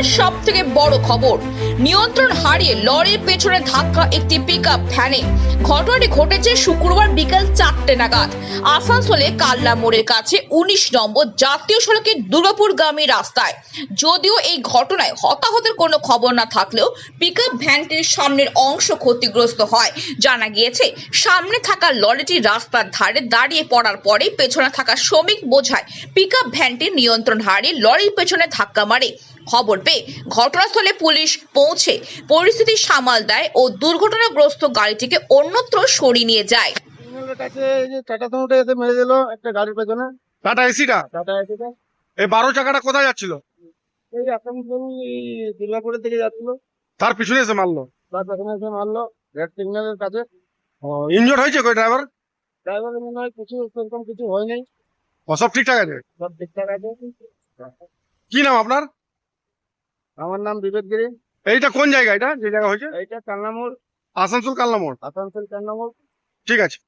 দিনের সব থেকে বড় খবর, নিয়ন্ত্রণ হারিয়ে লরির পেছনে ধাক্কা একটি পিকআপ ভ্যানে। ঘটনাটি ঘটেছে শুক্রবার বিকাল 4টে নাগাদ আসানসোলে কাল্লা মোড়ের কাছে 19 নম্বর জাতীয় সড়কের দুর্গাপুরগামী রাস্তায়। যদিও এই ঘটনায় হতাহতের কোনো খবর না থাকলেও পিকআপ ভ্যানটির সামনের অংশ ক্ষতিগ্রস্ত হয়। জানা গিয়েছে, সামনে থাকা লরিটি রাস্তার ধারে দাঁড়িয়ে পড়ার পরে পেছনে থাকা শ্রমিক বোঝায় পিকআপ ভ্যানটি নিয়ন্ত্রণ হারিয়ে লরির পেছনে ধাক্কা মারে। খবর পেয়ে ঘটনাস্থলে পুলিশ পৌঁছে পরিস্থিতি সামাল দেয় ও দুর্ঘটনাগ্রস্ত গাড়িটিকে অন্যত্র সরিয়ে নিয়ে যায়। টাটা সুমোটা এসে মেরে দিল একটা গাড়ির পেছনে। টাটা এসিটা টাটা এসিটা এই 12 চাকাটা কোথায় যাচ্ছিল? এই আসানসোল এই দুর্গাপুরের দিকে যাচ্ছিল, তার পিছনে এসে মারলো। তার পেছনে এসে মারলো রেড সিগন্যালের কাছে। ইনজোর্ড হয়েছে কই ড্রাইভার? ড্রাইভারের মনে হয় কিছু সেরকম কিছু হয়নি, সব ঠিকঠাক আছে? সব ঠিকঠাক আছে। কি নাম আপনার? আমার নাম বিবেক গিরি। এইটা কোন জায়গা, এটা যে জায়গা হয়েছে? এইটা কান্নামোড়, আসানসোল কালনা মোড়। আসানসোল কান্নামোড়। ঠিক আছে।